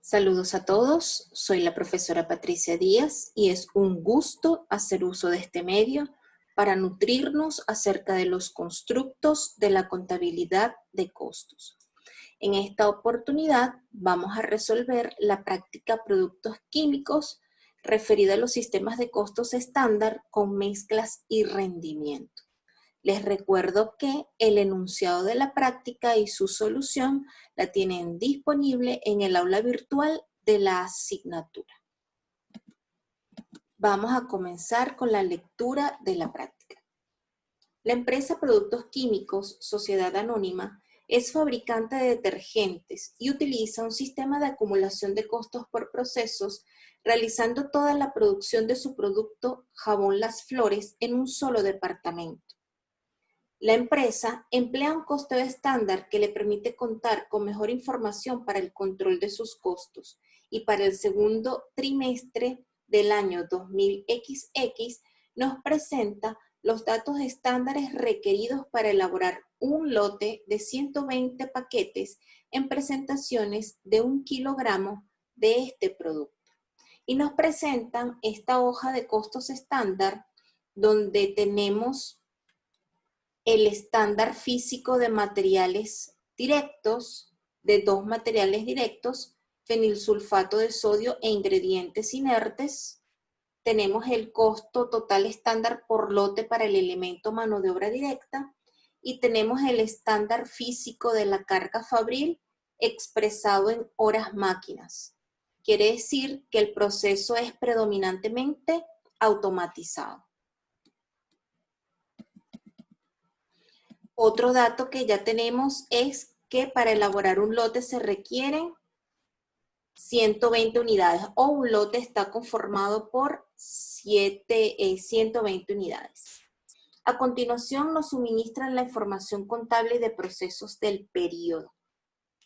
Saludos a todos, soy la profesora Patricia Díaz y es un gusto hacer uso de este medio para nutrirnos acerca de los constructos de la contabilidad de costos. En esta oportunidad vamos a resolver la práctica productos químicos referida a los sistemas de costos estándar con mezclas y rendimiento. Les recuerdo que el enunciado de la práctica y su solución la tienen disponible en el aula virtual de la asignatura. Vamos a comenzar con la lectura de la práctica. La empresa Productos Químicos, Sociedad Anónima, es fabricante de detergentes y utiliza un sistema de acumulación de costos por procesos, realizando toda la producción de su producto jabón Las Flores en un solo departamento. La empresa emplea un costeo estándar que le permite contar con mejor información para el control de sus costos y para el segundo trimestre del año 2000XX nos presenta los datos estándares requeridos para elaborar un lote de 120 paquetes en presentaciones de 1 kilogramo de este producto. Y nos presentan esta hoja de costos estándar donde tenemos el estándar físico de materiales directos, de 2 materiales directos, fenilsulfato de sodio e ingredientes inertes. Tenemos el costo total estándar por lote para el elemento mano de obra directa y tenemos el estándar físico de la carga fabril expresado en horas máquinas. Quiere decir que el proceso es predominantemente automatizado. Otro dato que ya tenemos es que para elaborar un lote se requieren 120 unidades o un lote está conformado por 120 unidades. A continuación nos suministran la información contable de procesos del periodo.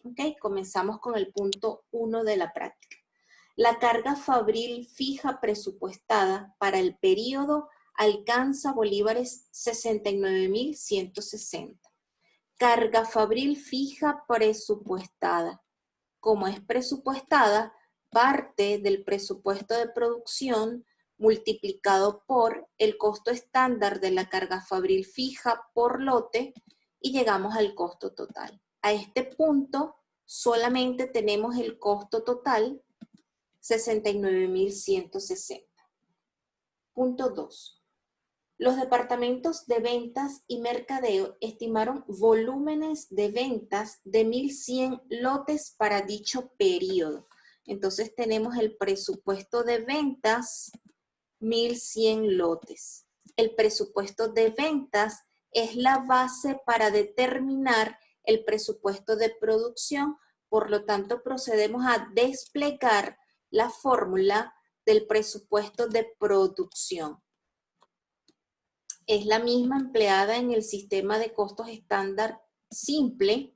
¿Okay? Comenzamos con el punto 1 de la práctica. La carga fabril fija presupuestada para el periodo alcanza bolívares 69.160. Carga fabril fija presupuestada. Como es presupuestada, parte del presupuesto de producción multiplicado por el costo estándar de la carga fabril fija por lote y llegamos al costo total. A este punto solamente tenemos el costo total 69.160. Punto 2. Los departamentos de ventas y mercadeo estimaron volúmenes de ventas de 1.100 lotes para dicho periodo. Entonces tenemos el presupuesto de ventas, 1.100 lotes. El presupuesto de ventas es la base para determinar el presupuesto de producción, por lo tanto procedemos a desplegar la fórmula del presupuesto de producción. Es la misma empleada en el sistema de costos estándar simple.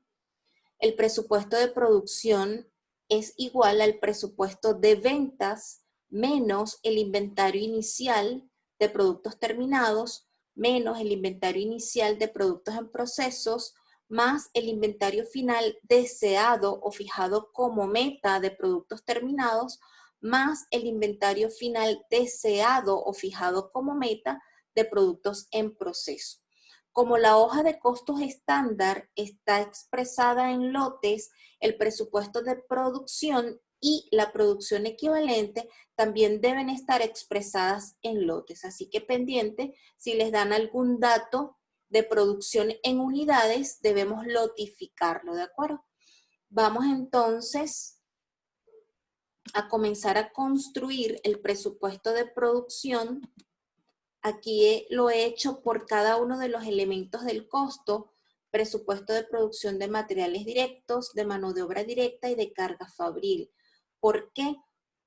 El presupuesto de producción es igual al presupuesto de ventas menos el inventario inicial de productos terminados, menos el inventario inicial de productos en procesos, más el inventario final deseado o fijado como meta de productos terminados, más el inventario final deseado o fijado como meta de productos en proceso. Como la hoja de costos estándar está expresada en lotes, el presupuesto de producción y la producción equivalente también deben estar expresadas en lotes. Así que pendiente, si les dan algún dato de producción en unidades, debemos lotificarlo, ¿de acuerdo? Vamos entonces a comenzar a construir el presupuesto de producción. Aquí lo he hecho por cada uno de los elementos del costo: presupuesto de producción de materiales directos, de mano de obra directa y de carga fabril. ¿Por qué?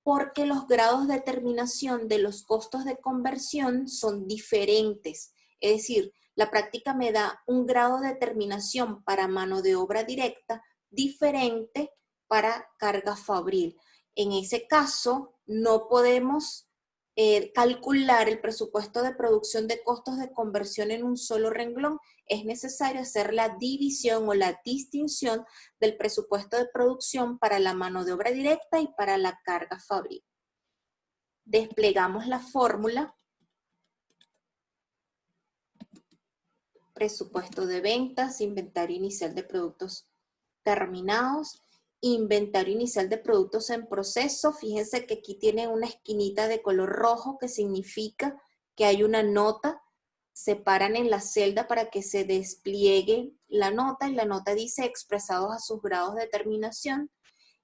Porque los grados de determinación de los costos de conversión son diferentes. Es decir, la práctica me da un grado de determinación para mano de obra directa diferente para carga fabril. En ese caso, no podemos calcular el presupuesto de producción de costos de conversión en un solo renglón, es necesario hacer la división o la distinción del presupuesto de producción para la mano de obra directa y para la carga fabril. Desplegamos la fórmula. Presupuesto de ventas, inventario inicial de productos terminados, inventario inicial de productos en proceso. Fíjense que aquí tiene una esquinita de color rojo que significa que hay una nota. Se paran en la celda para que se despliegue la nota y la nota dice expresados a sus grados de terminación,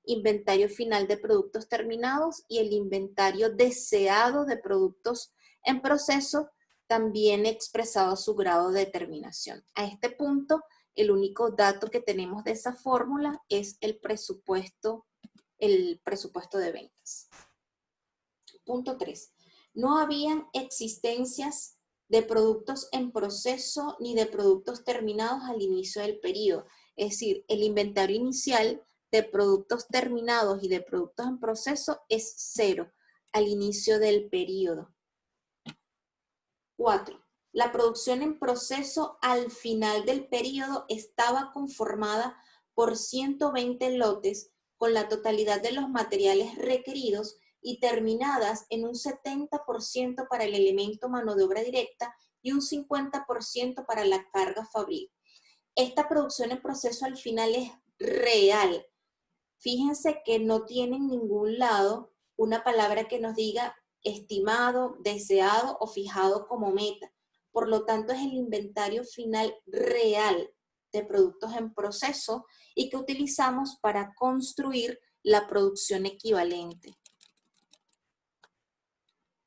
inventario final de productos terminados y el inventario deseado de productos en proceso también expresado a su grado de terminación. A este punto, el único dato que tenemos de esa fórmula es el presupuesto de ventas. Punto 3. No habían existencias de productos en proceso ni de productos terminados al inicio del periodo. Es decir, el inventario inicial de productos terminados y de productos en proceso es 0 al inicio del periodo. 4. La producción en proceso al final del periodo estaba conformada por 120 lotes con la totalidad de los materiales requeridos y terminadas en un 70% para el elemento mano de obra directa y un 50% para la carga fabril. Esta producción en proceso al final es real. Fíjense que no tiene en ningún lado una palabra que nos diga estimado, deseado o fijado como meta. Por lo tanto, es el inventario final real de productos en proceso y que utilizamos para construir la producción equivalente.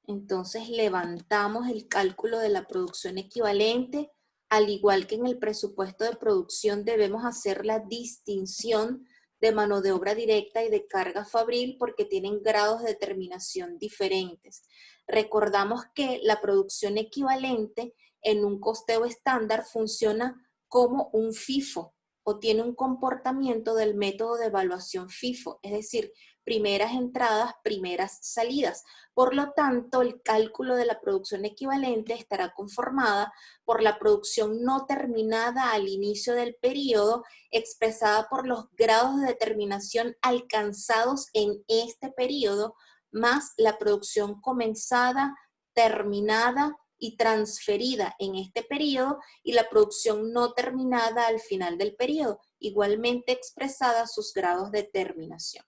Entonces, levantamos el cálculo de la producción equivalente. Al igual que en el presupuesto de producción, debemos hacer la distinción de mano de obra directa y de carga fabril porque tienen grados de terminación diferentes. Recordamos que la producción equivalente en un costeo estándar funciona como un FIFO o tiene un comportamiento del método de evaluación FIFO, es decir, primeras entradas, primeras salidas. Por lo tanto, el cálculo de la producción equivalente estará conformada por la producción no terminada al inicio del periodo, expresada por los grados de determinación alcanzados en este periodo, más la producción comenzada, terminada y transferida en este periodo y la producción no terminada al final del periodo, igualmente expresada sus grados de terminación.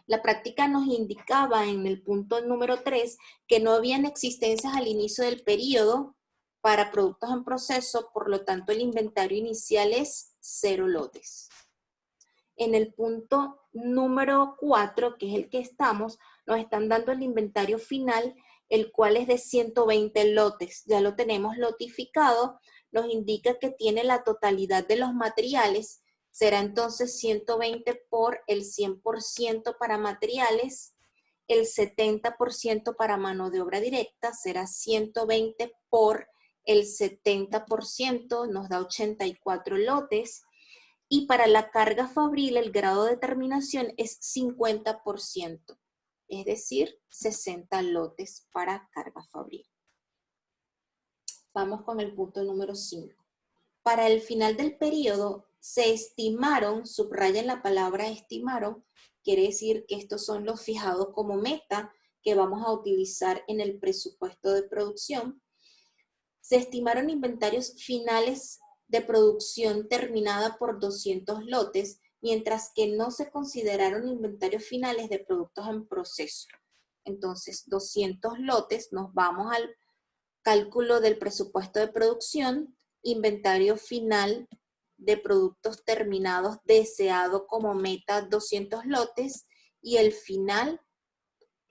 La práctica nos indicaba en el punto número 3 que no habían existencias al inicio del periodo para productos en proceso, por lo tanto el inventario inicial es 0 lotes. En el punto número 4, que es el que estamos, nos están dando el inventario final, el cual es de 120 lotes. Ya lo tenemos lotificado, nos indica que tiene la totalidad de los materiales. Será entonces 120 por el 100% para materiales, el 70% para mano de obra directa, será 120 por el 70%, nos da 84 lotes. Y para la carga fabril el grado de terminación es 50%, es decir, 60 lotes para carga fabril. Vamos con el punto número 5. Para el final del periodo se estimaron, subrayen la palabra estimaron, quiere decir que estos son los fijados como meta que vamos a utilizar en el presupuesto de producción. Se estimaron inventarios finales de producción terminada por 200 lotes, mientras que no se consideraron inventarios finales de productos en proceso. Entonces, 200 lotes, nos vamos al cálculo del presupuesto de producción, inventario final de productos terminados deseado como meta 200 lotes y el final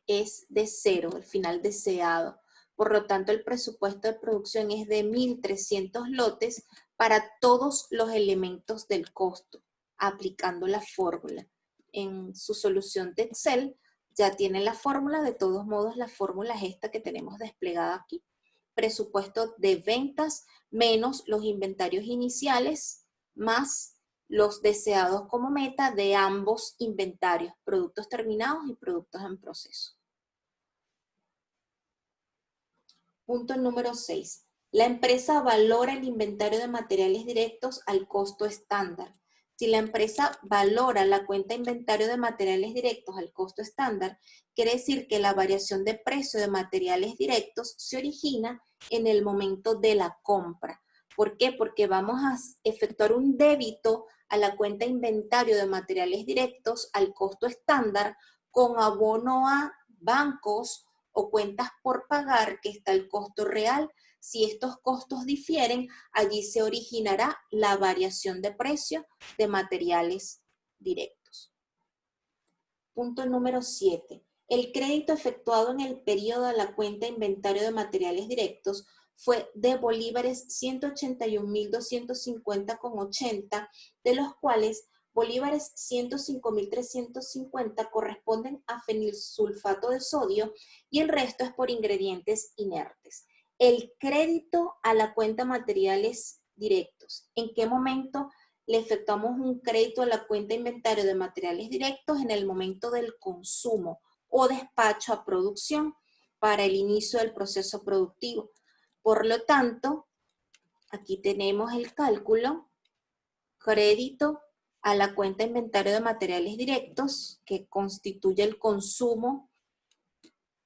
es de 0, el final deseado. Por lo tanto, el presupuesto de producción es de 1.300 lotes para todos los elementos del costo, aplicando la fórmula. En su solución de Excel ya tiene la fórmula, de todos modos la fórmula es esta que tenemos desplegada aquí. Presupuesto de ventas menos los inventarios iniciales más los deseados como meta de ambos inventarios, productos terminados y productos en proceso. Punto número 6. La empresa valora el inventario de materiales directos al costo estándar. Si la empresa valora la cuenta inventario de materiales directos al costo estándar, quiere decir que la variación de precio de materiales directos se origina en el momento de la compra. ¿Por qué? Porque vamos a efectuar un débito a la cuenta inventario de materiales directos al costo estándar con abono a bancos o cuentas por pagar, que está el costo real. Si estos costos difieren, allí se originará la variación de precio de materiales directos. Punto número 7. El crédito efectuado en el periodo de la cuenta inventario de materiales directos fue de bolívares 181.250,80, de los cuales bolívares 105.350 corresponden a fenilsulfato de sodio y el resto es por ingredientes inertes. El crédito a la cuenta materiales directos. ¿En qué momento le efectuamos un crédito a la cuenta inventario de materiales directos? En el momento del consumo o despacho a producción para el inicio del proceso productivo. Por lo tanto, aquí tenemos el cálculo, crédito a la cuenta inventario de materiales directos, que constituye el consumo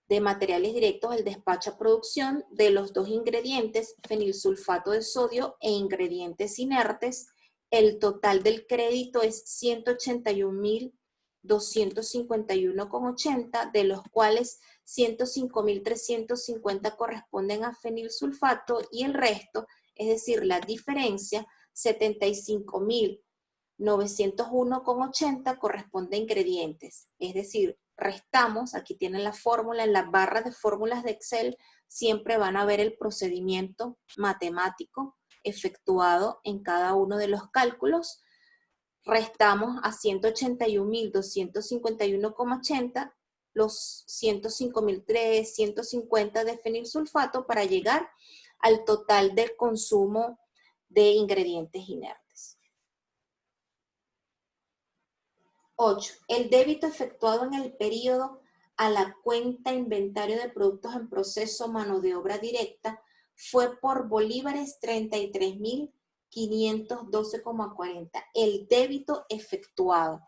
de materiales directos al despacho a producción de los dos ingredientes, fenilsulfato de sodio e ingredientes inertes. El total del crédito es 181.251,80, de los cuales 105.350 corresponden a fenilsulfato y el resto, es decir, la diferencia, 75.901,80 corresponde a ingredientes. Es decir, restamos, aquí tienen la fórmula, en las barras de fórmulas de Excel siempre van a ver el procedimiento matemático efectuado en cada uno de los cálculos. Restamos a 181.251,80 los 105.350 de fenilsulfato para llegar al total del consumo de ingredientes inertes. 8. El débito efectuado en el periodo a la cuenta inventario de productos en proceso mano de obra directa fue por bolívares 33.512,40. El débito efectuado.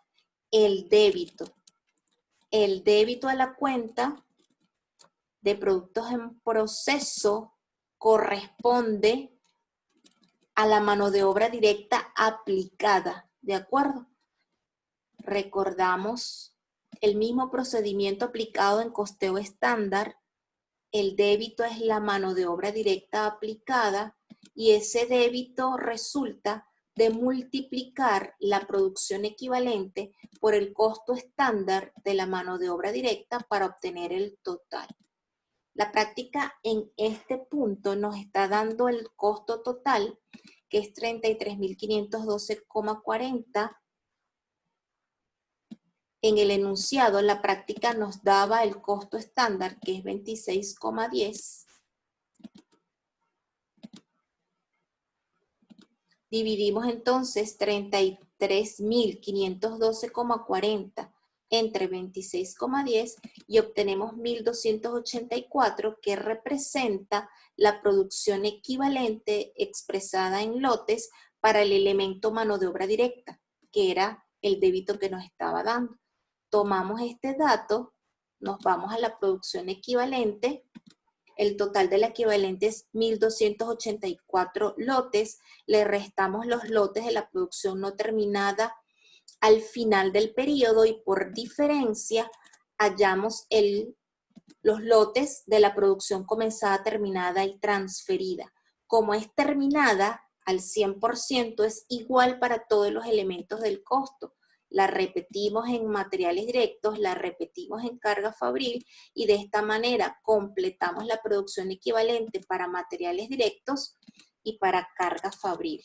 El débito a la cuenta de productos en proceso corresponde a la mano de obra directa aplicada, ¿de acuerdo? Recordamos el mismo procedimiento aplicado en costeo estándar. El débito es la mano de obra directa aplicada y ese débito resulta de multiplicar la producción equivalente por el costo estándar de la mano de obra directa para obtener el total. La práctica en este punto nos está dando el costo total, que es 33.512,40. En el enunciado, la práctica nos daba el costo estándar, que es 26,10. Dividimos entonces 33.512,40 entre 26,10 y obtenemos 1.284, que representa la producción equivalente expresada en lotes para el elemento mano de obra directa, que era el débito que nos estaba dando. Tomamos este dato, nos vamos a la producción equivalente, el total del equivalente es 1.284 lotes, le restamos los lotes de la producción no terminada al final del periodo y por diferencia hallamos los lotes de la producción comenzada, terminada y transferida. Como es terminada al 100%, es igual para todos los elementos del costo. La repetimos en materiales directos, la repetimos en carga fabril y de esta manera completamos la producción equivalente para materiales directos y para carga fabril.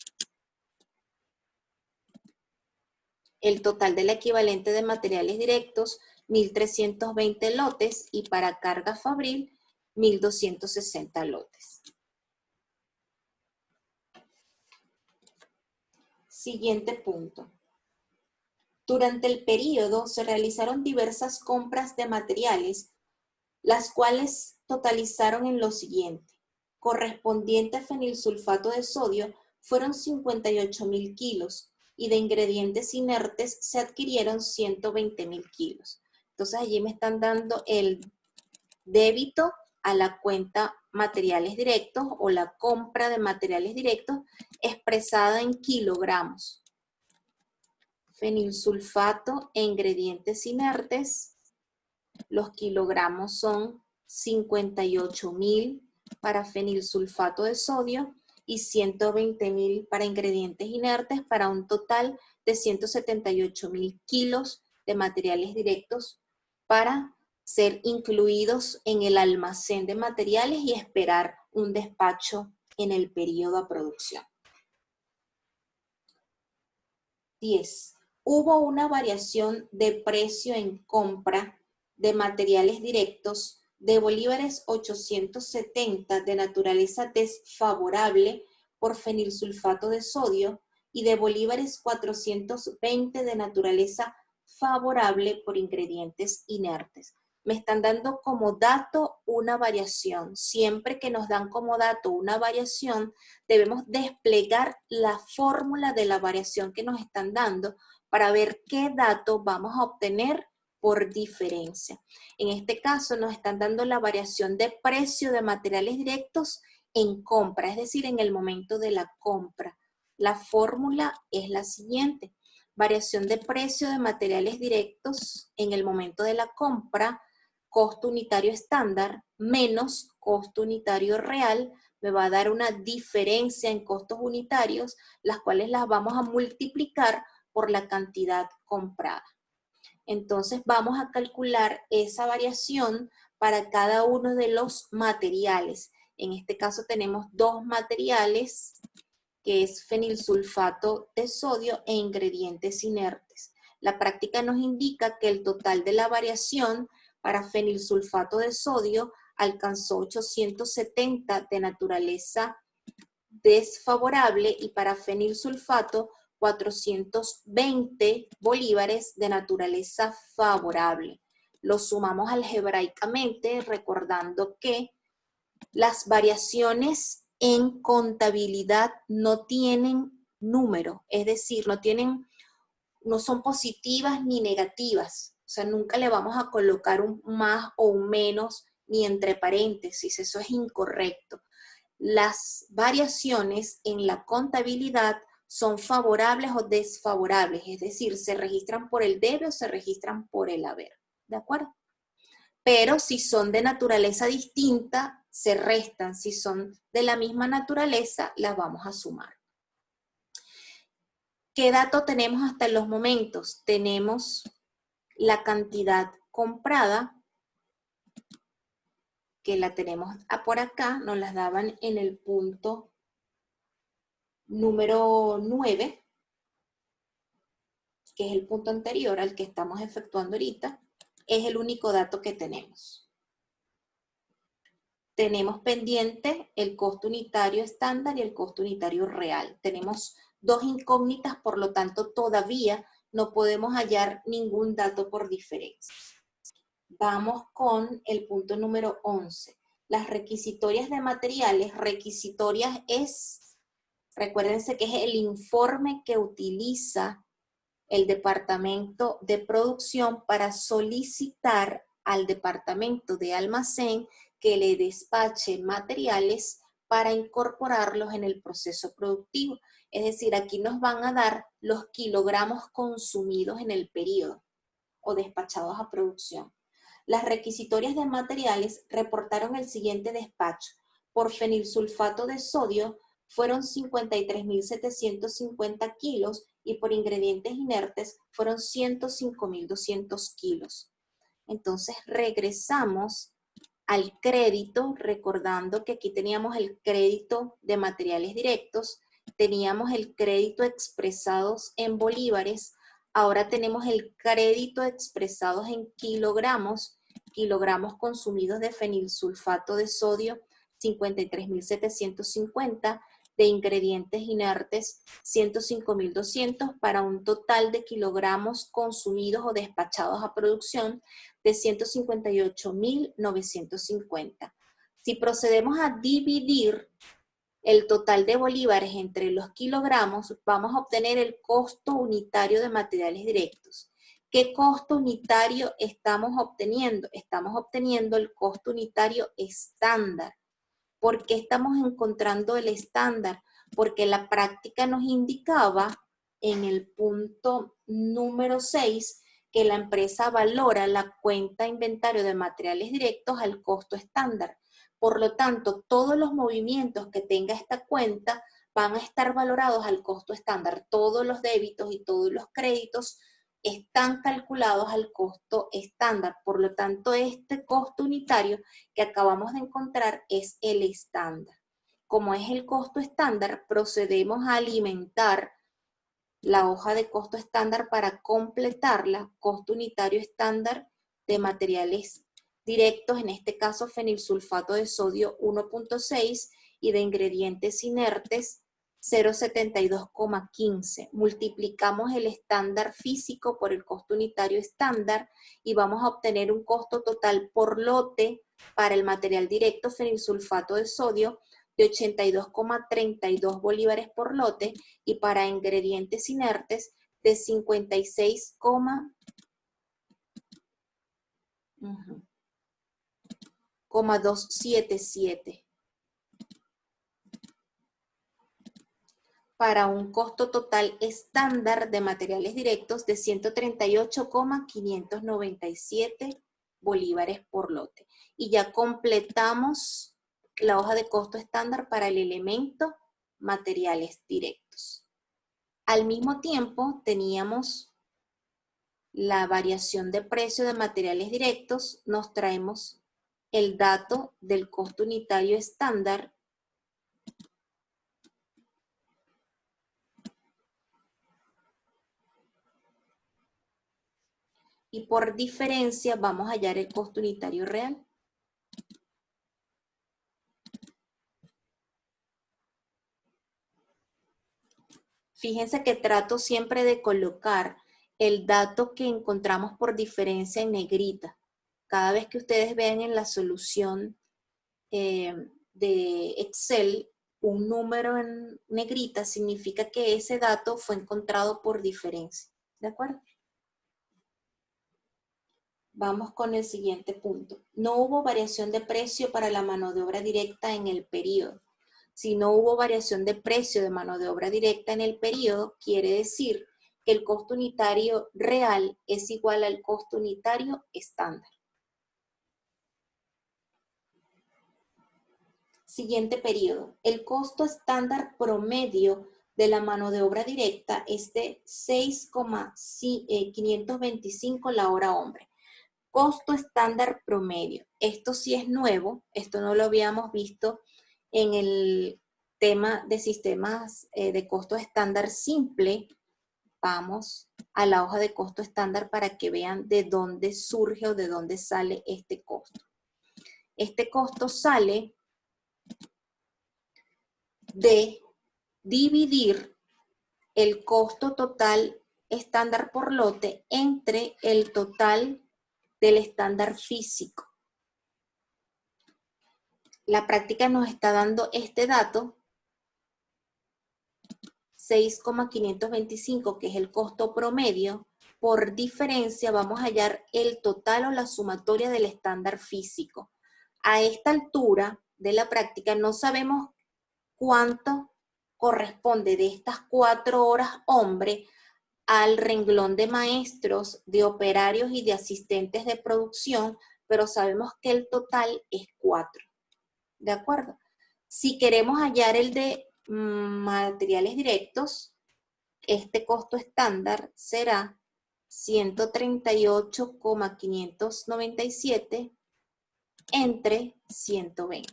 El total del equivalente de materiales directos, 1.320 lotes y para carga fabril, 1.260 lotes. Siguiente punto. Durante el periodo se realizaron diversas compras de materiales, las cuales totalizaron en lo siguiente. correspondiente a fenilsulfato de sodio fueron 58.000 kilos y de ingredientes inertes se adquirieron 120.000 kilos. Entonces allí me están dando el débito a la cuenta materiales directos o la compra de materiales directos expresada en kilogramos. Fenilsulfato e ingredientes inertes, los kilogramos son 58.000 para fenilsulfato de sodio y 120.000 para ingredientes inertes, para un total de 178.000 kilos de materiales directos para ser incluidos en el almacén de materiales y esperar un despacho en el periodo de producción. 10. Hubo una variación de precio en compra de materiales directos de bolívares 870 de naturaleza desfavorable por fenilsulfato de sodio y de bolívares 420 de naturaleza favorable por ingredientes inertes. Me están dando como dato una variación. Siempre que nos dan como dato una variación, debemos desplegar la fórmula de la variación que nos están dando para ver qué dato vamos a obtener por diferencia. En este caso nos están dando la variación de precio de materiales directos en compra, es decir, en el momento de la compra. La fórmula es la siguiente: variación de precio de materiales directos en el momento de la compra, costo unitario estándar menos costo unitario real, me va a dar una diferencia en costos unitarios, las cuales las vamos a multiplicar por la cantidad comprada. Entonces vamos a calcular esa variación para cada uno de los materiales. En este caso tenemos dos materiales, que es fenilsulfato de sodio e ingredientes inertes. La práctica nos indica que el total de la variación para fenilsulfato de sodio alcanzó 870 de naturaleza desfavorable y para fenilsulfato 420 bolívares de naturaleza favorable. Lo sumamos algebraicamente recordando que las variaciones en contabilidad no tienen número, es decir, no son positivas ni negativas. O sea, nunca le vamos a colocar un más o un menos ni entre paréntesis, eso es incorrecto. Las variaciones en la contabilidad son favorables o desfavorables, es decir, se registran por el debe o se registran por el haber, ¿de acuerdo? Pero si son de naturaleza distinta, se restan. Si son de la misma naturaleza, las vamos a sumar. ¿Qué dato tenemos hasta los momentos? Tenemos la cantidad comprada, que la tenemos por acá, nos las daban en el punto número 9, que es el punto anterior al que estamos efectuando ahorita, es el único dato que tenemos. Tenemos pendiente el costo unitario estándar y el costo unitario real. Tenemos dos incógnitas, por lo tanto todavía no podemos hallar ningún dato por diferencia. Vamos con el punto número 11. Las requisitorias de materiales. Requisitorias es, recuérdense que es el informe que utiliza el departamento de producción para solicitar al departamento de almacén que le despache materiales para incorporarlos en el proceso productivo. Es decir, aquí nos van a dar los kilogramos consumidos en el periodo o despachados a producción. Las requisitorias de materiales reportaron el siguiente despacho. Por fenilsulfato de sodio fueron 53.750 kilos y por ingredientes inertes fueron 105.200 kilos. Entonces regresamos al crédito, recordando que aquí teníamos el crédito de materiales directos, teníamos el crédito expresados en bolívares, ahora tenemos el crédito expresados en kilogramos, kilogramos consumidos de fenilsulfato de sodio, 53.750, de ingredientes inertes, 105.200, para un total de kilogramos consumidos o despachados a producción de 158.950. Si procedemos a dividir el total de bolívares entre los kilogramos, vamos a obtener el costo unitario de materiales directos. ¿Qué costo unitario estamos obteniendo? Estamos obteniendo el costo unitario estándar. ¿Por qué estamos encontrando el estándar? Porque la práctica nos indicaba en el punto número 6 que la empresa valora la cuenta inventario de materiales directos al costo estándar. Por lo tanto, todos los movimientos que tenga esta cuenta van a estar valorados al costo estándar. Todos los débitos y todos los créditos están calculados al costo estándar. Por lo tanto, este costo unitario que acabamos de encontrar es el estándar. Como es el costo estándar, procedemos a alimentar la hoja de costo estándar para completarla, costo unitario estándar de materiales directos, en este caso fenilsulfato de sodio 1.6 y de ingredientes inertes 0,72,15. Multiplicamos el estándar físico por el costo unitario estándar y vamos a obtener un costo total por lote para el material directo fenilsulfato de sodio de 82,32 bolívares por lote y para ingredientes inertes de 56,277 para un costo total estándar de materiales directos de 138,597 bolívares por lote. Y ya completamos la hoja de costo estándar para el elemento materiales directos. Al mismo tiempo teníamos la variación de precio de materiales directos, nos traemos el dato del costo unitario estándar y por diferencia vamos a hallar el costo unitario real. Fíjense que trato siempre de colocar el dato que encontramos por diferencia en negrita. Cada vez que ustedes vean en la solución de Excel un número en negrita, significa que ese dato fue encontrado por diferencia. ¿De acuerdo? Vamos con el siguiente punto. No hubo variación de precio para la mano de obra directa en el periodo. Si no hubo variación de precio de mano de obra directa en el periodo, quiere decir que el costo unitario real es igual al costo unitario estándar. Siguiente periodo. El costo estándar promedio de la mano de obra directa es de 6,525 la hora hombre. Costo estándar promedio. Esto sí es nuevo, esto no lo habíamos visto en el tema de sistemas de costo estándar simple. Vamos a la hoja de costo estándar para que vean de dónde surge o de dónde sale este costo. Este costo sale de dividir el costo total estándar por lote entre el total del estándar físico. La práctica nos está dando este dato, 6,525, que es el costo promedio. Por diferencia vamos a hallar el total o la sumatoria del estándar físico. A esta altura de la práctica no sabemos cuánto corresponde de estas 4 horas hombre al renglón de maestros, de operarios y de asistentes de producción, pero sabemos que el total es 4. ¿De acuerdo? Si queremos hallar el de materiales directos, este costo estándar será 138,597 entre 120.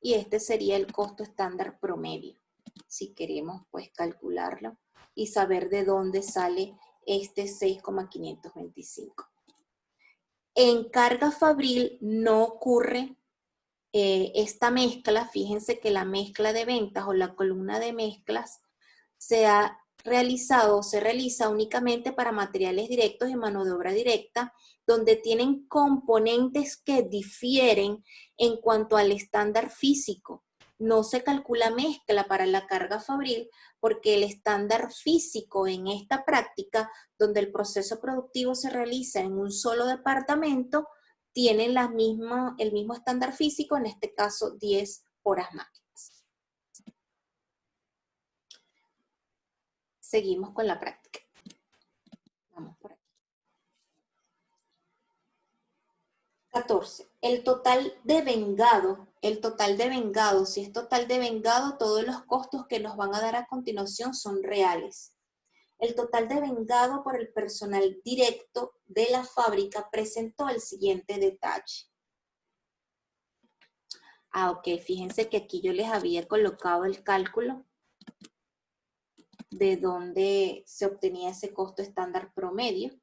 Y este sería el costo estándar promedio, si queremos pues calcularlo y saber de dónde sale este 6,525. En carga fabril no ocurre esta mezcla. Fíjense que la mezcla de ventas o la columna de mezclas se ha realizado o se realiza únicamente para materiales directos y mano de obra directa, donde tienen componentes que difieren en cuanto al estándar físico. No se calcula mezcla para la carga fabril porque el estándar físico en esta práctica, donde el proceso productivo se realiza en un solo departamento, tienen el mismo estándar físico, en este caso 10 horas máquinas. Seguimos con la práctica. Vamos por aquí. 14. El total de vengado, si es total de vengado, todos los costos que nos van a dar a continuación son reales. El total de vengado por el personal directo de la fábrica presentó el siguiente detalle. Ok, fíjense que aquí yo les había colocado el cálculo de dónde se obtenía ese costo estándar promedio.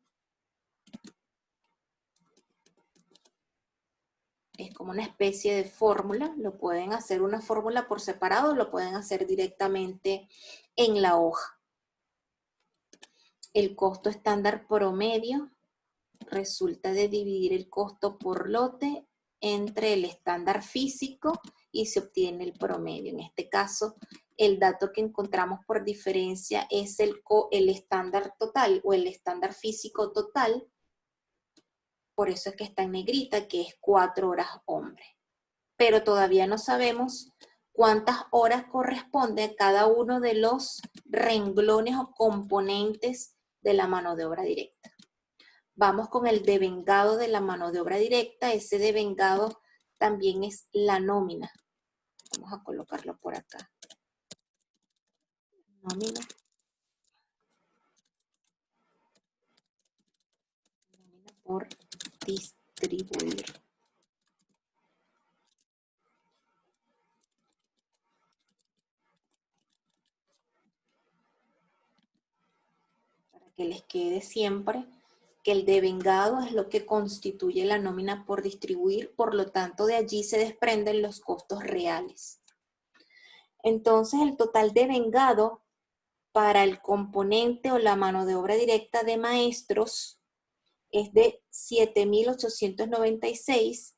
Es como una especie de fórmula, lo pueden hacer una fórmula por separado, lo pueden hacer directamente en la hoja. El costo estándar promedio resulta de dividir el costo por lote entre el estándar físico y se obtiene el promedio. En este caso, el dato que encontramos por diferencia es el estándar total o el estándar físico total. Por eso es que está en negrita, que es 4 horas hombre. Pero todavía no sabemos cuántas horas corresponde a cada uno de los renglones o componentes de la mano de obra directa. Vamos con el devengado de la mano de obra directa. Ese devengado también es la nómina. Vamos a colocarlo por acá. Nómina. Nómina por distribuir. Para que les quede siempre que el devengado es lo que constituye la nómina por distribuir, por lo tanto de allí se desprenden los costos reales. Entonces el total devengado para el componente o la mano de obra directa de maestros es de 7.896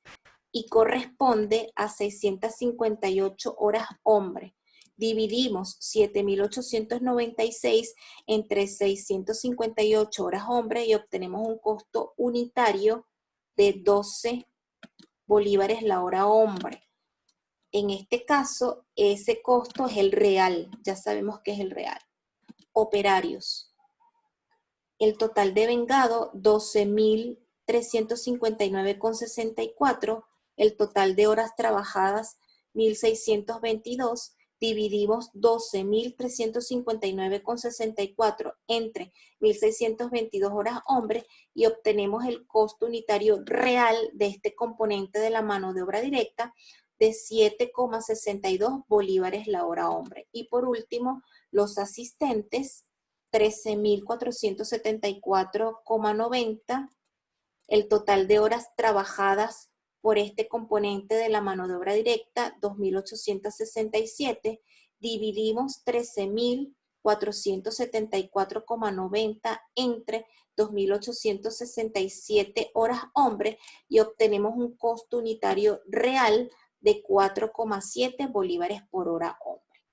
y corresponde a 658 horas hombre. Dividimos 7.896 entre 658 horas hombre y obtenemos un costo unitario de 12 bolívares la hora hombre. En este caso, ese costo es el real. Ya sabemos que es el real. Operarios. El total de vengado, 12.359,64. El total de horas trabajadas, 1.622. Dividimos 12.359,64 entre 1.622 horas hombres y obtenemos el costo unitario real de este componente de la mano de obra directa de 7,62 bolívares la hora hombre. Y por último, los asistentes, 13.474,90. El total de horas trabajadas por este componente de la mano de obra directa, 2.867. Dividimos 13.474,90 entre 2.867 horas hombre y obtenemos un costo unitario real de 4,7 bolívares por hora hombre.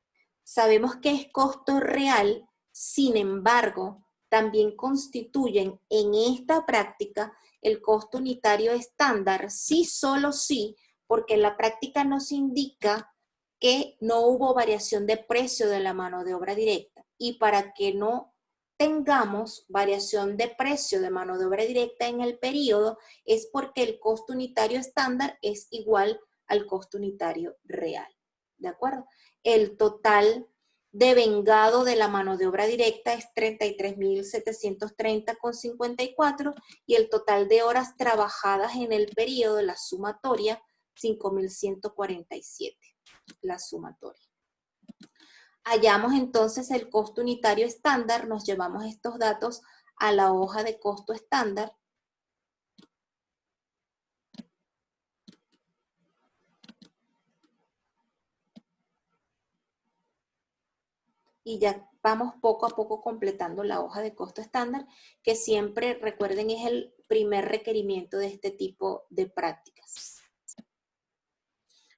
Sabemos que es costo real, sin embargo, también constituyen en esta práctica el costo unitario estándar, sí, solo sí, porque en la práctica nos indica que no hubo variación de precio de la mano de obra directa. Y para que no tengamos variación de precio de mano de obra directa en el periodo, es porque el costo unitario estándar es igual al costo unitario real. ¿De acuerdo? El total de vengado de la mano de obra directa es 33.730,54 y el total de horas trabajadas en el periodo, la sumatoria, 5.147, la sumatoria. Hallamos entonces el costo unitario estándar, nos llevamos estos datos a la hoja de costo estándar. Y ya vamos poco a poco completando la hoja de costo estándar, que siempre, recuerden, es el primer requerimiento de este tipo de prácticas.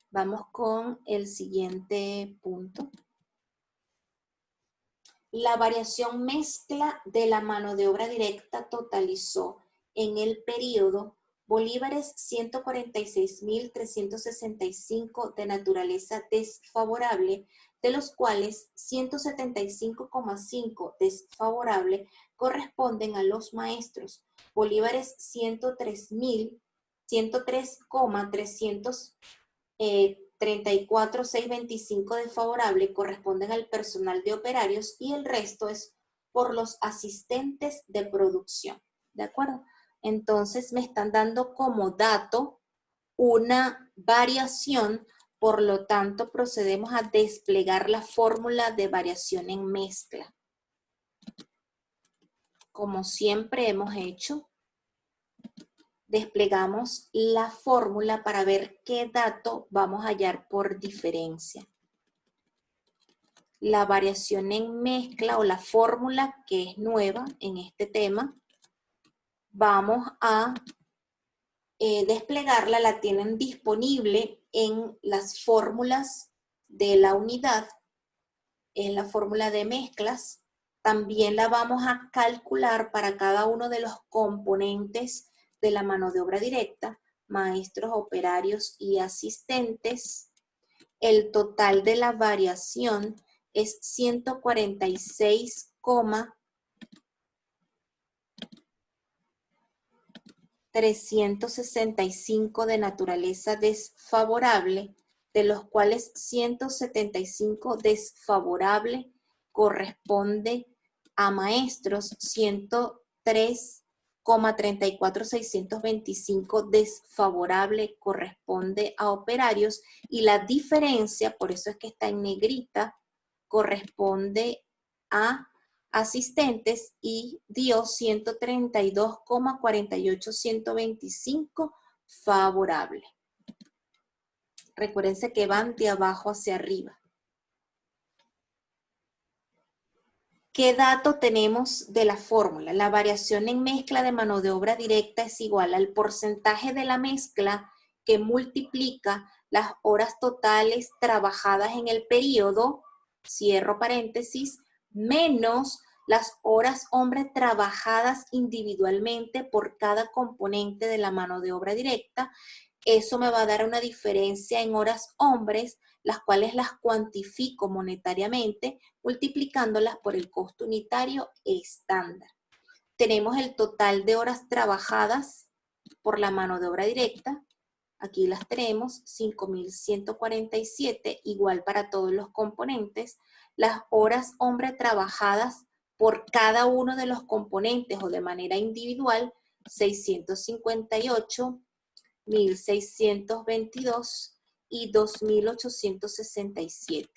Vamos con el siguiente punto. La variación mezcla de la mano de obra directa totalizó en el periodo bolívares 146.365 de naturaleza desfavorable, de los cuales 175,5 desfavorable corresponden a los maestros, bolívares 103.334.625 desfavorable corresponden al personal de operarios y el resto es por los asistentes de producción. ¿De acuerdo? Entonces me están dando como dato una variación, por lo tanto procedemos a desplegar la fórmula de variación en mezcla. Como siempre hemos hecho, desplegamos la fórmula para ver qué dato vamos a hallar por diferencia. La variación en mezcla o la fórmula que es nueva en este tema, vamos a desplegarla, la tienen disponible en las fórmulas de la unidad, en la fórmula de mezclas. También la vamos a calcular para cada uno de los componentes de la mano de obra directa, maestros, operarios y asistentes. El total de la variación es 146,365 de naturaleza desfavorable, de los cuales 175 desfavorable corresponde a maestros, 103,34625 desfavorable corresponde a operarios y la diferencia, por eso es que está en negrita, corresponde a asistentes y dio 132,48125 favorable. Recuérdense que van de abajo hacia arriba. ¿Qué dato tenemos de la fórmula? La variación en mezcla de mano de obra directa es igual al porcentaje de la mezcla que multiplica las horas totales trabajadas en el periodo, cierro paréntesis, menos las horas hombre trabajadas individualmente por cada componente de la mano de obra directa. Eso me va a dar una diferencia en horas hombres, las cuales las cuantifico monetariamente, multiplicándolas por el costo unitario estándar. Tenemos el total de horas trabajadas por la mano de obra directa. Aquí las tenemos, 5.147, igual para todos los componentes. Las horas hombre trabajadas por cada uno de los componentes o de manera individual, 658, 1.622 y 2.867.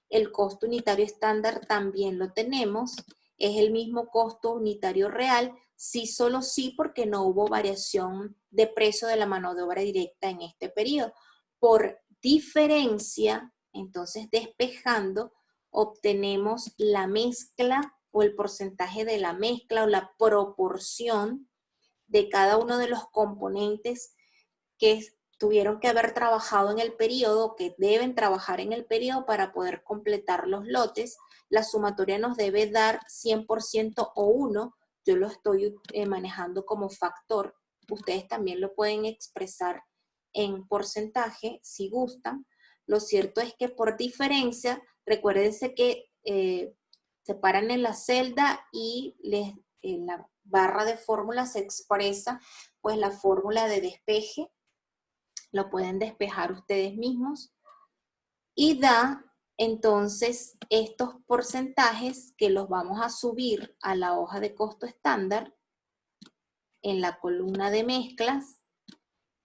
El costo unitario estándar también lo tenemos, es el mismo costo unitario real, sí, solo sí, porque no hubo variación de precio de la mano de obra directa en este periodo. Por diferencia, entonces despejando, obtenemos la mezcla o el porcentaje de la mezcla o la proporción de cada uno de los componentes que tuvieron que haber trabajado en el periodo, que deben trabajar en el periodo para poder completar los lotes. La sumatoria nos debe dar 100% o 1. Yo lo estoy manejando como factor. Ustedes también lo pueden expresar en porcentaje si gustan. Lo cierto es que por diferencia, recuérdense que se paran en la celda y en la barra de fórmula se expresa pues la fórmula de despeje. Lo pueden despejar ustedes mismos y da entonces estos porcentajes que los vamos a subir a la hoja de costo estándar en la columna de mezclas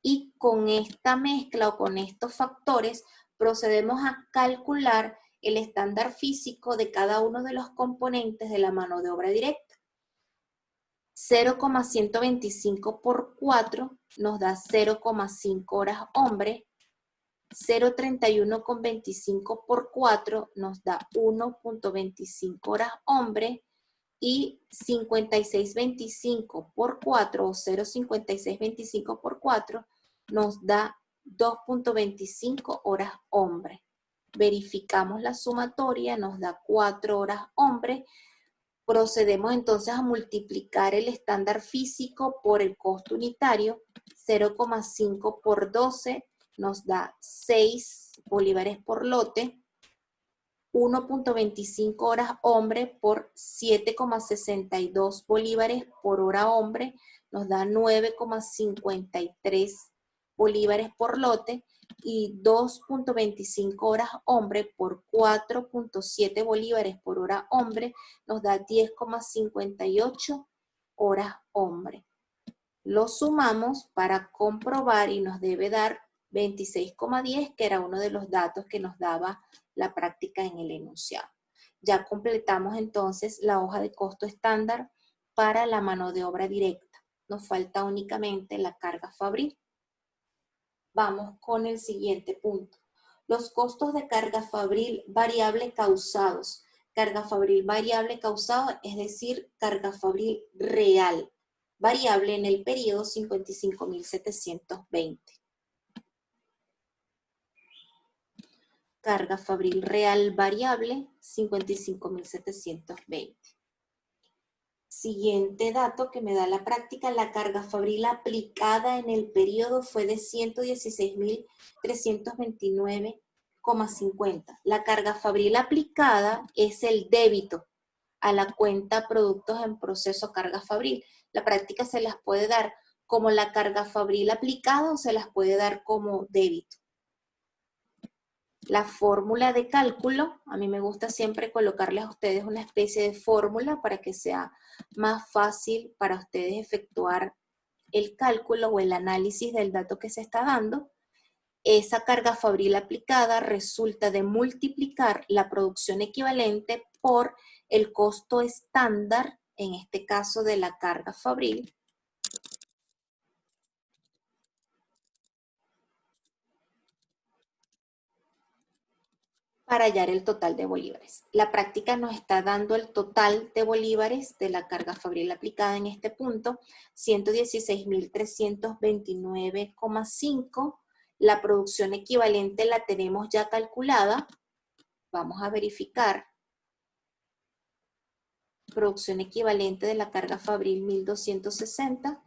y con esta mezcla o con estos factores procedemos a calcular el estándar físico de cada uno de los componentes de la mano de obra directa. 0,125 por 4 nos da 0,5 horas hombre, 0,31,25 por 4 nos da 1,25 horas hombre, y 56,25 por 4 o 0,5625 por 4 nos da 2,25 horas hombre. Verificamos la sumatoria, nos da 4 horas hombre. Procedemos entonces a multiplicar el estándar físico por el costo unitario. 0,5 por 12 nos da 6 bolívares por lote. 1,25 horas hombre por 7,62 bolívares por hora hombre nos da 9,53 bolívares por lote, y 2,25 horas hombre por 4,7 bolívares por hora hombre nos da 10,58 horas hombre. Lo sumamos para comprobar y nos debe dar 26,10, que era uno de los datos que nos daba la práctica en el enunciado. Ya completamos entonces la hoja de costo estándar para la mano de obra directa. Nos falta únicamente la carga fabril. Vamos con el siguiente punto. Los costos de carga fabril variable causados. Carga fabril variable causado, es decir, carga fabril real, variable en el periodo 55.720. Carga fabril real variable, 55.720. Siguiente dato que me da la práctica, la carga fabril aplicada en el periodo fue de 116.329,50. La carga fabril aplicada es el débito a la cuenta productos en proceso carga fabril. La práctica se las puede dar como la carga fabril aplicada o se las puede dar como débito. La fórmula de cálculo, a mí me gusta siempre colocarles a ustedes una especie de fórmula para que sea más fácil para ustedes efectuar el cálculo o el análisis del dato que se está dando. Esa carga fabril aplicada resulta de multiplicar la producción equivalente por el costo estándar, en este caso de la carga fabril, para hallar el total de bolívares. La práctica nos está dando el total de bolívares de la carga fabril aplicada en este punto, 116.329,5. La producción equivalente la tenemos ya calculada. Vamos a verificar. Producción equivalente de la carga fabril 1260.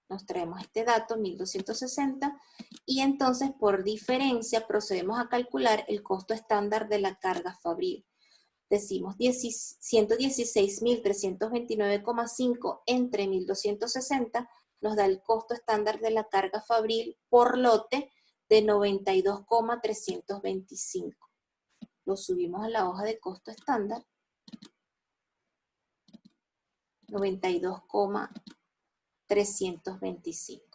Nos traemos este dato, 1260, y entonces por diferencia procedemos a calcular el costo estándar de la carga fabril. Decimos 116.329,5 entre 1260 nos da el costo estándar de la carga fabril por lote de 92,325. Lo subimos a la hoja de costo estándar. 92,325.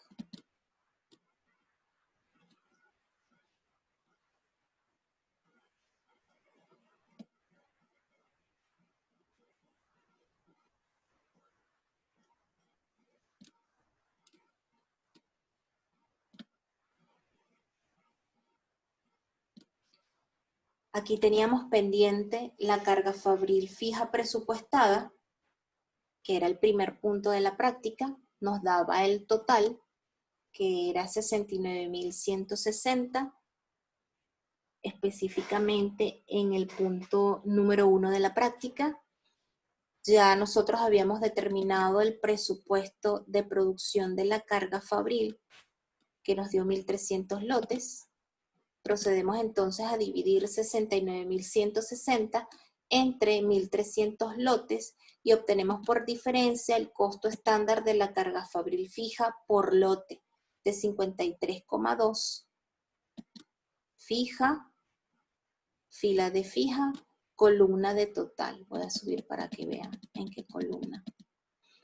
Aquí teníamos pendiente la carga fabril fija presupuestada, que era el primer punto de la práctica. Nos daba el total, que era 69.160, específicamente en el punto número 1 de la práctica. Ya nosotros habíamos determinado el presupuesto de producción de la carga fabril, que nos dio 1.300 lotes. Procedemos entonces a dividir 69.160 entre 1.300 lotes y obtenemos por diferencia el costo estándar de la carga fabril fija por lote de 53,2. Fija, fila de fija, columna de total. Voy a subir para que vean en qué columna.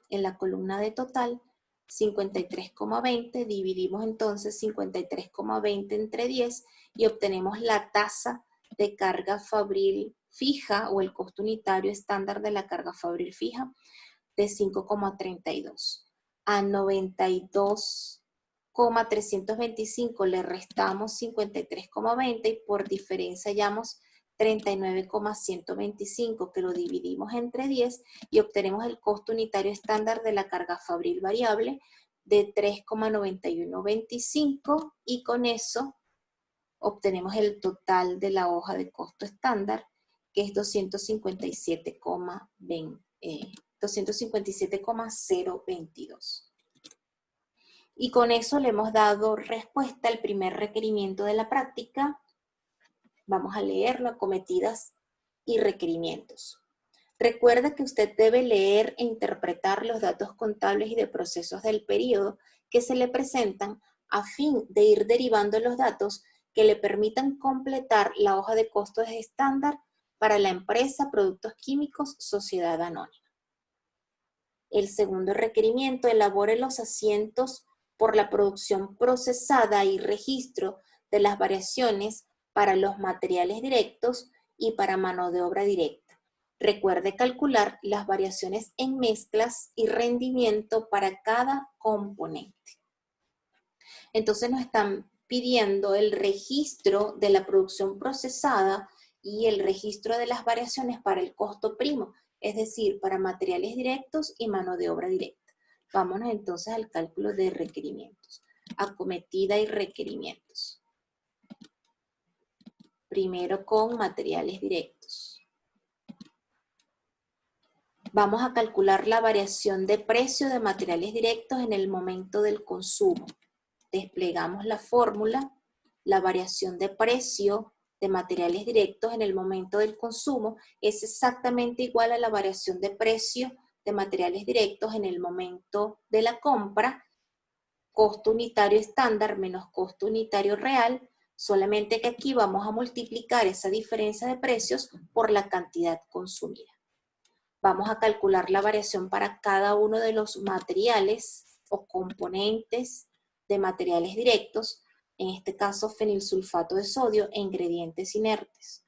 En la columna de total, 53,20, dividimos entonces 53,20 entre 10 y obtenemos la tasa de carga fabril fija o el costo unitario estándar de la carga fabril fija de 5,32. A 92,32 325 le restamos 53,20 y por diferencia hallamos 39,125 que lo dividimos entre 10 y obtenemos el costo unitario estándar de la carga fabril variable de 3,9125 y con eso obtenemos el total de la hoja de costo estándar que es 257,022. Y con eso le hemos dado respuesta al primer requerimiento de la práctica. Vamos a leerlo, acometidas y requerimientos. Recuerda que usted debe leer e interpretar los datos contables y de procesos del periodo que se le presentan a fin de ir derivando los datos que le permitan completar la hoja de costos estándar para la empresa Productos Químicos Sociedad Anónima. El segundo requerimiento, elabore los asientos por la producción procesada y registro de las variaciones para los materiales directos y para mano de obra directa. Recuerde calcular las variaciones en mezclas y rendimiento para cada componente. Entonces nos están pidiendo el registro de la producción procesada y el registro de las variaciones para el costo primo, es decir, para materiales directos y mano de obra directa. Vámonos entonces al cálculo de requerimientos. Acometida y requerimientos. Primero con materiales directos. Vamos a calcular la variación de precio de materiales directos en el momento del consumo. Desplegamos la fórmula, la variación de precio de materiales directos en el momento del consumo es exactamente igual a la variación de precio de materiales directos en el momento de la compra, costo unitario estándar menos costo unitario real, solamente que aquí vamos a multiplicar esa diferencia de precios por la cantidad consumida. Vamos a calcular la variación para cada uno de los materiales o componentes de materiales directos, en este caso fenilsulfato de sodio e ingredientes inertes.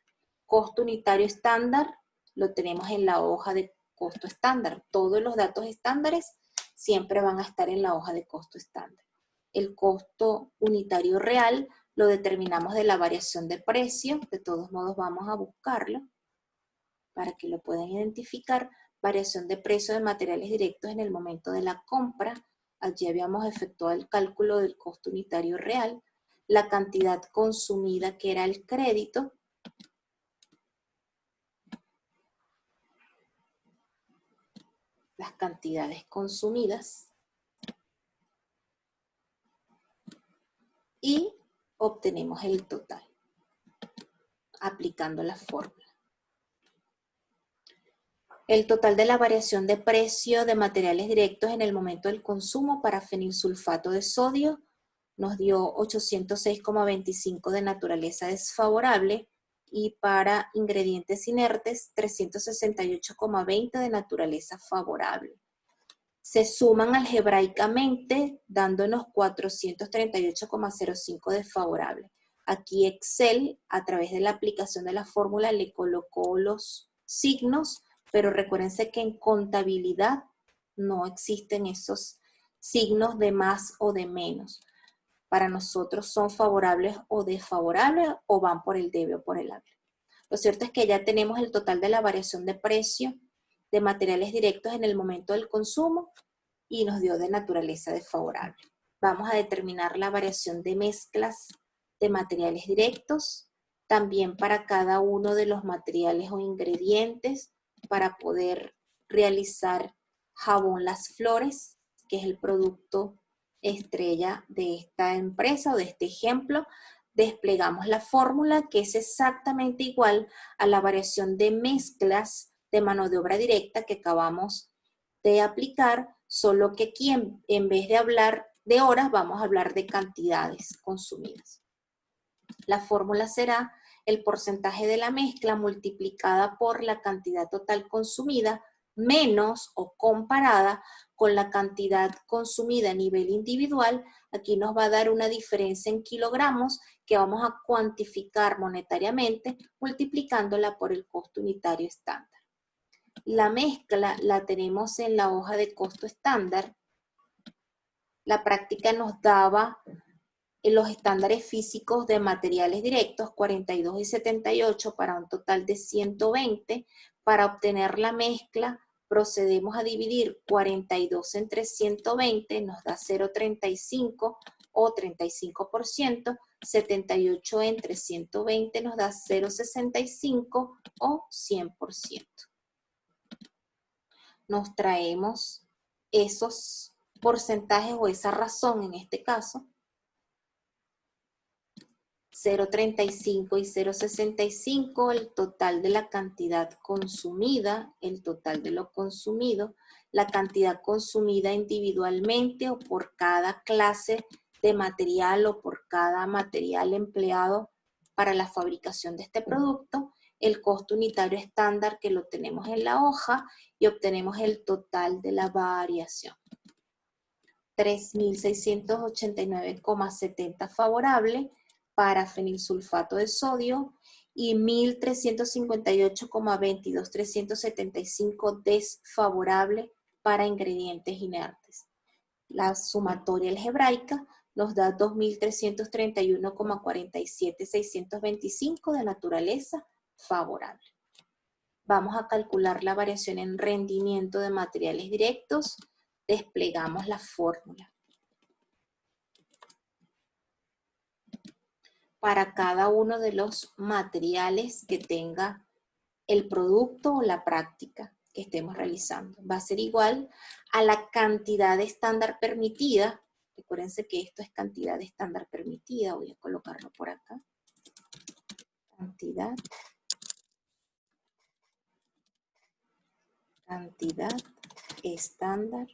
Costo unitario estándar lo tenemos en la hoja de costo estándar. Todos los datos estándares siempre van a estar en la hoja de costo estándar. El costo unitario real lo determinamos de la variación de precio, de todos modos vamos a buscarlo para que lo puedan identificar. Variación de precio de materiales directos en el momento de la compra. Allí habíamos efectuado el cálculo del costo unitario real, la cantidad consumida que era el crédito, las cantidades consumidas y obtenemos el total aplicando la fórmula. El total de la variación de precio de materiales directos en el momento del consumo para fenilsulfato de sodio nos dio 806,25 de naturaleza desfavorable y para ingredientes inertes 368,20 de naturaleza favorable. Se suman algebraicamente dándonos 438,05 desfavorable. Aquí Excel, a través de la aplicación de la fórmula, le colocó los signos, pero recuérdense que en contabilidad no existen esos signos de más o de menos. Para nosotros son favorables o desfavorables o van por el debe o por el haber. Lo cierto es que ya tenemos el total de la variación de precio de materiales directos en el momento del consumo y nos dio de naturaleza desfavorable. Vamos a determinar la variación de mezclas de materiales directos, también para cada uno de los materiales o ingredientes para poder realizar jabón Las Flores, que es el producto estrella de esta empresa o de este ejemplo. Desplegamos la fórmula que es exactamente igual a la variación de mezclas de mano de obra directa que acabamos de aplicar, solo que aquí en vez de hablar de horas vamos a hablar de cantidades consumidas. La fórmula será el porcentaje de la mezcla multiplicada por la cantidad total consumida menos o comparada con la cantidad consumida a nivel individual. Aquí nos va a dar una diferencia en kilogramos que vamos a cuantificar monetariamente multiplicándola por el costo unitario estándar. La mezcla la tenemos en la hoja de costo estándar La práctica nos daba los estándares físicos de materiales directos, 42 y 78, para un total de 120. Para obtener la mezcla, procedemos a dividir 42 entre 120, nos da 0,35 o 35%, 78 entre 120 nos da 0,65 o 100%. Nos traemos esos porcentajes o esa razón en este caso, 0,35 y 0,65, el total de la cantidad consumida, el total de lo consumido, la cantidad consumida individualmente o por cada clase de material o por cada material empleado para la fabricación de este producto, el costo unitario estándar que lo tenemos en la hoja y obtenemos el total de la variación. 3.689,70 favorable para fenilsulfato de sodio y 1.358,22375 desfavorable para ingredientes inertes. La sumatoria algebraica nos da 2.331,47625 de naturaleza favorable. Vamos a calcular la variación en rendimiento de materiales directos. Desplegamos la fórmula. Para cada uno de los materiales que tenga el producto o la práctica que estemos realizando. Va a ser igual a la cantidad estándar permitida. Recuérdense que esto es cantidad estándar permitida. Voy a colocarlo por acá. Cantidad estándar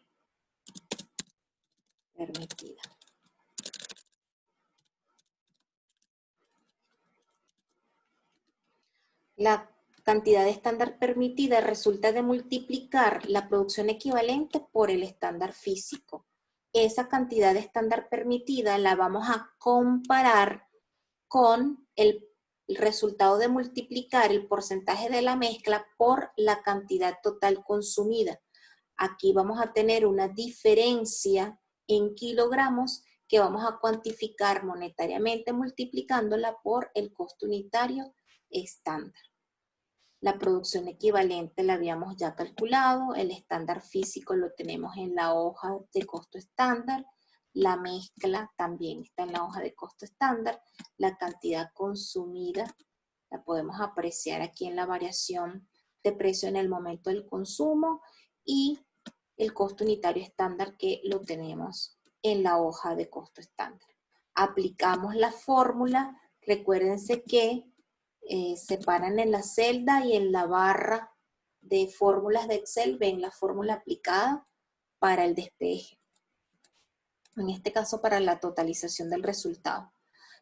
permitida. La cantidad estándar permitida resulta de multiplicar la producción equivalente por el estándar físico. Esa cantidad estándar permitida la vamos a comparar con el resultado de multiplicar el porcentaje de la mezcla por la cantidad total consumida. Aquí vamos a tener una diferencia en kilogramos que vamos a cuantificar monetariamente multiplicándola por el costo unitario estándar. La producción equivalente la habíamos ya calculado, el estándar físico lo tenemos en la hoja de costo estándar, la mezcla también está en la hoja de costo estándar, la cantidad consumida la podemos apreciar aquí en la variación de precio en el momento del consumo y el costo unitario estándar que lo tenemos en la hoja de costo estándar. Aplicamos la fórmula, recuérdense que separan en la celda y en la barra de fórmulas de Excel, ven la fórmula aplicada para el despeje. En este caso para la totalización del resultado.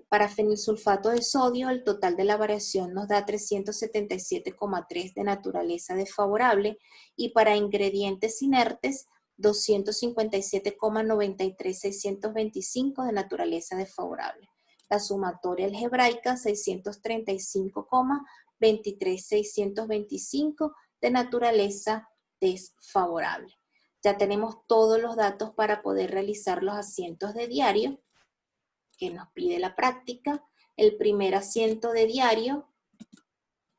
Para fenilsulfato de sodio, el total de la variación nos da 377,3 de naturaleza desfavorable y para ingredientes inertes, 257,93625 de naturaleza desfavorable. La sumatoria algebraica, 635,23625 de naturaleza desfavorable. Ya tenemos todos los datos para poder realizar los asientos de diario que nos pide la práctica. El primer asiento de diario,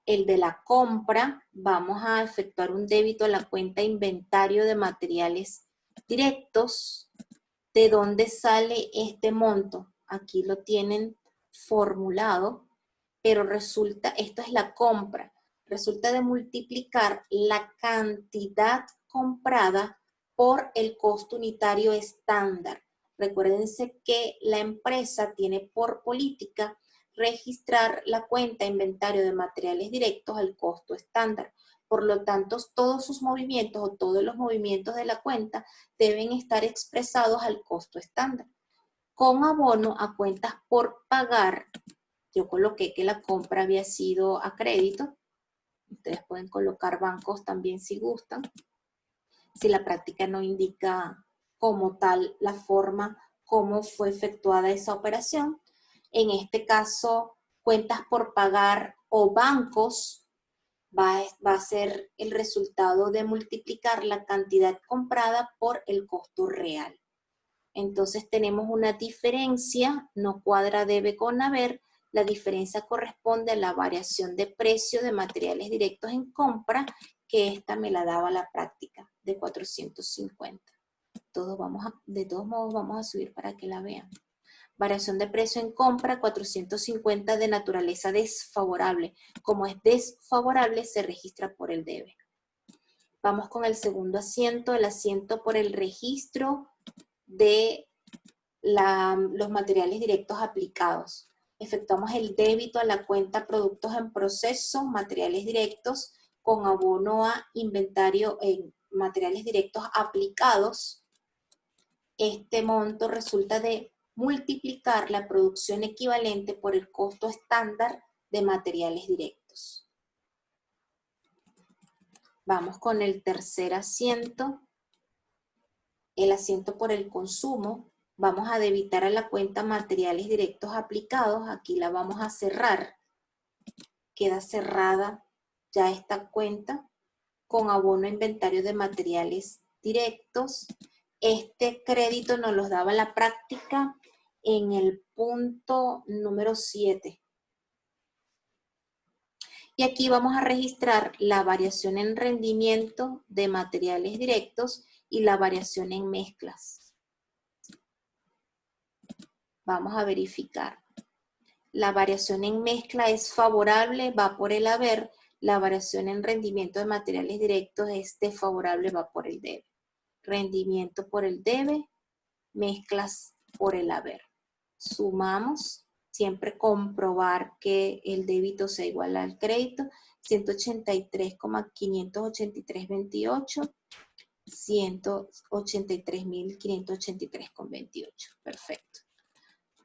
el de la compra, vamos a efectuar un débito a la cuenta inventario de materiales directos. ¿De dónde sale este monto? Aquí lo tienen formulado, pero resulta, esto es la compra, resulta de multiplicar la cantidad comprada por el costo unitario estándar. Recuérdense que la empresa tiene por política registrar la cuenta inventario de materiales directos al costo estándar. Por lo tanto, todos sus movimientos o todos los movimientos de la cuenta deben estar expresados al costo estándar. Con abono a cuentas por pagar, yo coloqué que la compra había sido a crédito. Ustedes pueden colocar bancos también si gustan. Si la práctica no indica como tal la forma cómo fue efectuada esa operación. En este caso, cuentas por pagar o bancos va a ser el resultado de multiplicar la cantidad comprada por el costo real. Entonces tenemos una diferencia, no cuadra debe con haber. La diferencia corresponde a la variación de precio de materiales directos en compra, que esta me la daba la práctica, de 450. De todos modos vamos a subir para que la vean. Variación de precio en compra, 450 de naturaleza desfavorable. Como es desfavorable, se registra por el debe. Vamos con el segundo asiento, el asiento por el registro de los materiales directos aplicados. Efectuamos el débito a la cuenta productos en proceso, materiales directos, con abono a inventario en materiales directos aplicados. Este monto resulta de multiplicar la producción equivalente por el costo estándar de materiales directos. Vamos con el tercer asiento, el asiento por el consumo. Vamos a debitar a la cuenta materiales directos aplicados. Aquí la vamos a cerrar. Queda cerrada ya esta cuenta con abono a inventario de materiales directos. Este crédito nos los daba la práctica en el punto número 7. Y aquí vamos a registrar la variación en rendimiento de materiales directos y la variación en mezclas. Vamos a verificar. La variación en mezcla es favorable, va por el haber. La variación en rendimiento de materiales directos es desfavorable, va por el debe. Rendimiento por el debe, mezclas por el haber. Sumamos, siempre comprobar que el débito sea igual al crédito. 183,583.28, 183.583,28. Perfecto.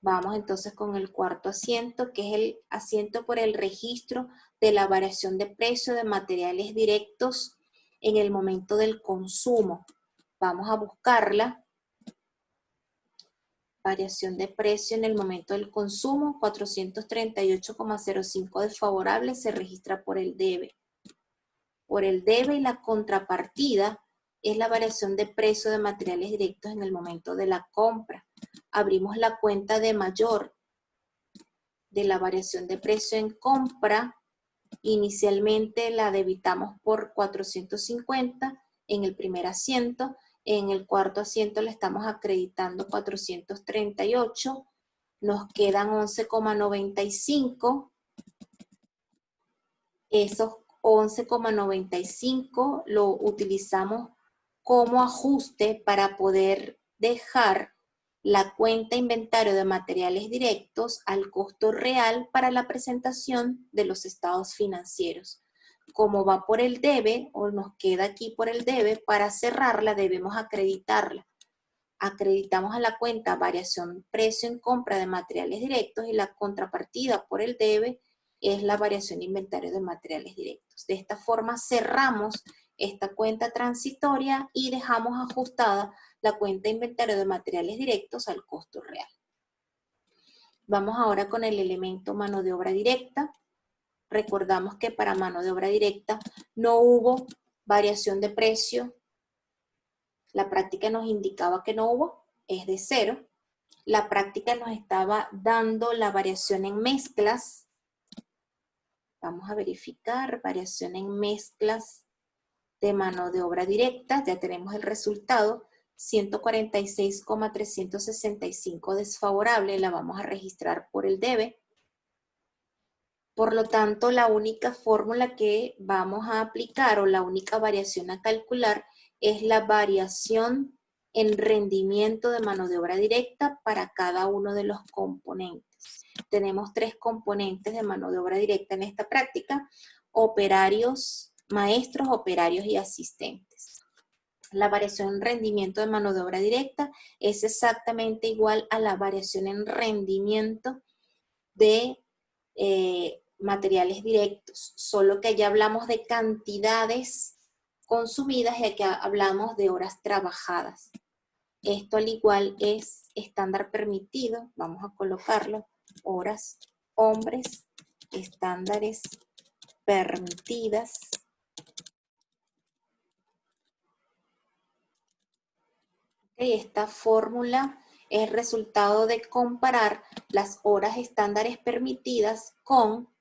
Vamos entonces con el cuarto asiento, que es el asiento por el registro de la variación de precio de materiales directos en el momento del consumo. Vamos a buscarla. Variación de precio en el momento del consumo, 438,05 desfavorable, se registra por el debe. Por el debe y la contrapartida es la variación de precio de materiales directos en el momento de la compra. Abrimos la cuenta de mayor de la variación de precio en compra. Inicialmente la debitamos por 450 en el primer asiento. En el cuarto asiento le estamos acreditando 438. Nos quedan 11,95. Esos 11,95 lo utilizamos como ajuste para poder dejar la cuenta inventario de materiales directos al costo real para la presentación de los estados financieros. Como va por el debe, o nos queda aquí por el debe, para cerrarla debemos acreditarla. Acreditamos a la cuenta variación precio en compra de materiales directos y la contrapartida por el debe es la variación de inventario de materiales directos. De esta forma cerramos esta cuenta transitoria y dejamos ajustada la cuenta de inventario de materiales directos al costo real. Vamos ahora con el elemento mano de obra directa. Recordamos que para mano de obra directa no hubo variación de precio. La práctica nos indicaba que no hubo, es de 0. La práctica nos estaba dando la variación en mezclas. Vamos a verificar variación en mezclas de mano de obra directa. Ya tenemos el resultado. 146,365 desfavorable, la vamos a registrar por el debe. Por lo tanto, la única fórmula que vamos a aplicar o la única variación a calcular es la variación en rendimiento de mano de obra directa para cada uno de los componentes. Tenemos 3 componentes de mano de obra directa en esta práctica: operarios, maestros, operarios y asistentes. La variación en rendimiento de mano de obra directa es exactamente igual a la variación en rendimiento de materiales directos, solo que ya hablamos de cantidades consumidas y aquí hablamos de horas trabajadas. Esto al igual es estándar permitido, vamos a colocarlo, horas hombres, estándares permitidas. Esta fórmula es el resultado de comparar las horas estándares permitidas con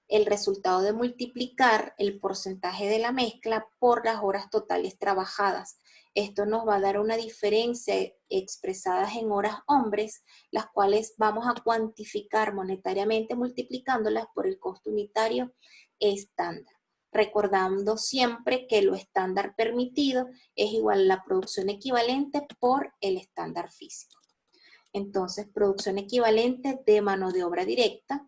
el resultado de multiplicar el porcentaje de la mezcla por las horas totales trabajadas. Esto nos va a dar una diferencia expresadas en horas hombres, las cuales vamos a cuantificar monetariamente multiplicándolas por el costo unitario estándar. Recordando siempre que lo estándar permitido es igual a la producción equivalente por el estándar físico. Entonces, producción equivalente de mano de obra directa.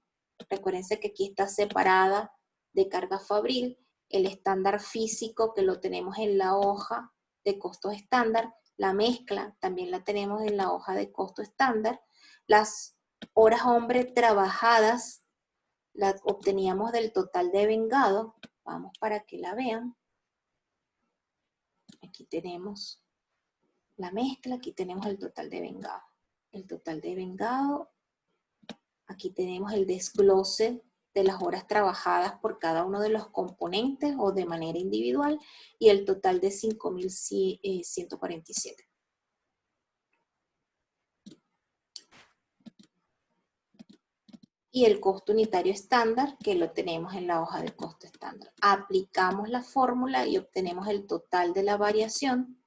Recuérdense que aquí está separada de carga fabril, el estándar físico que lo tenemos en la hoja de costos estándar, la mezcla también la tenemos en la hoja de costo estándar, las horas hombre trabajadas las obteníamos del total de vengado. Vamos para que la vean. Aquí tenemos la mezcla, aquí tenemos el total de vengado. El total de vengado, aquí tenemos el desglose de las horas trabajadas por cada uno de los componentes o de manera individual y el total de 5.147. Y el costo unitario estándar, que lo tenemos en la hoja de costo estándar. Aplicamos la fórmula y obtenemos el total de la variación.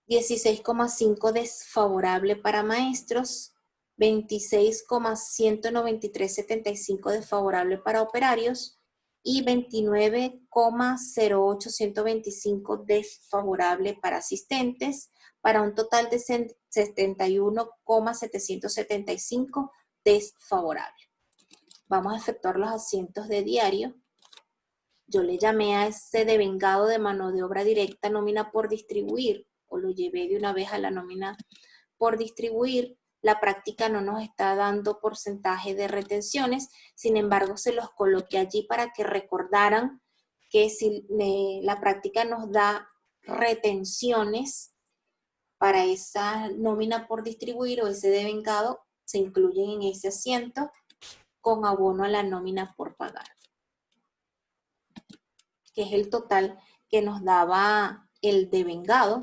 16,5 desfavorable para maestros, 26,193,75 desfavorable para operarios y 29,08125 desfavorable para asistentes, para un total de 71,775 desfavorable. Vamos a efectuar los asientos de diario. Yo le llamé a ese devengado de mano de obra directa nómina por distribuir, o lo llevé de una vez a la nómina por distribuir. La práctica no nos está dando porcentaje de retenciones, sin embargo se los coloqué allí para que recordaran que si la práctica nos da retenciones para esa nómina por distribuir o ese devengado, se incluyen en ese asiento con abono a la nómina por pagar, que es el total que nos daba el devengado,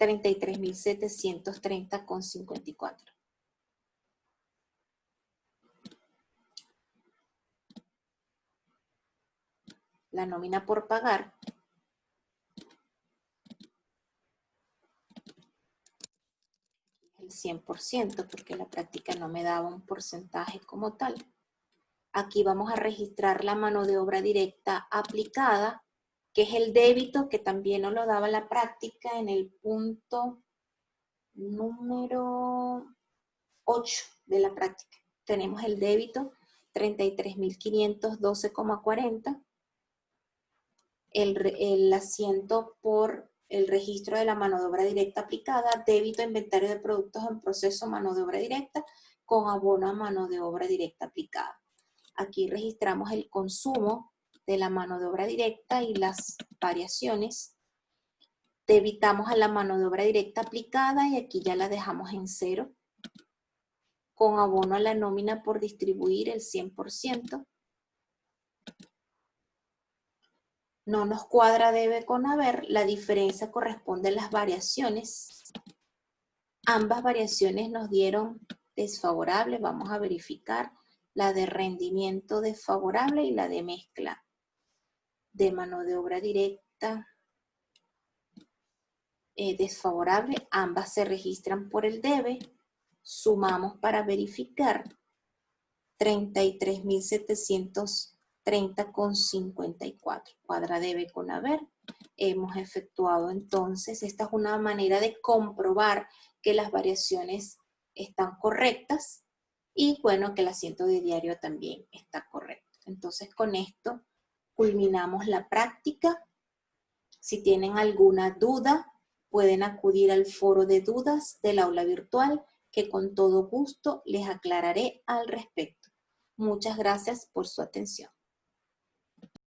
33.730,54. La nómina por pagar el 100%, porque la práctica no me daba un porcentaje como tal. Aquí vamos a registrar la mano de obra directa aplicada, que es el débito, que también nos lo daba la práctica en el punto número 8 de la práctica. Tenemos el débito, 33.512,40. El asiento por el registro de la mano de obra directa aplicada, débito a inventario de productos en proceso, mano de obra directa, con abono a mano de obra directa aplicada. Aquí registramos el consumo de la mano de obra directa y las variaciones. Debitamos a la mano de obra directa aplicada y aquí ya la dejamos en 0. Con abono a la nómina por distribuir el 100%. No nos cuadra debe con haber, la diferencia corresponde a las variaciones. Ambas variaciones nos dieron desfavorables. Vamos a verificar la de rendimiento desfavorable y la de mezcla de mano de obra directa desfavorable. Ambas se registran por el debe. Sumamos para verificar 33.730,54. Cuadra debe con haber. Hemos efectuado entonces, esta es una manera de comprobar que las variaciones están correctas y bueno, que el asiento de diario también está correcto. Entonces con esto culminamos la práctica. Si tienen alguna duda, pueden acudir al foro de dudas del aula virtual, que con todo gusto les aclararé al respecto. Muchas gracias por su atención.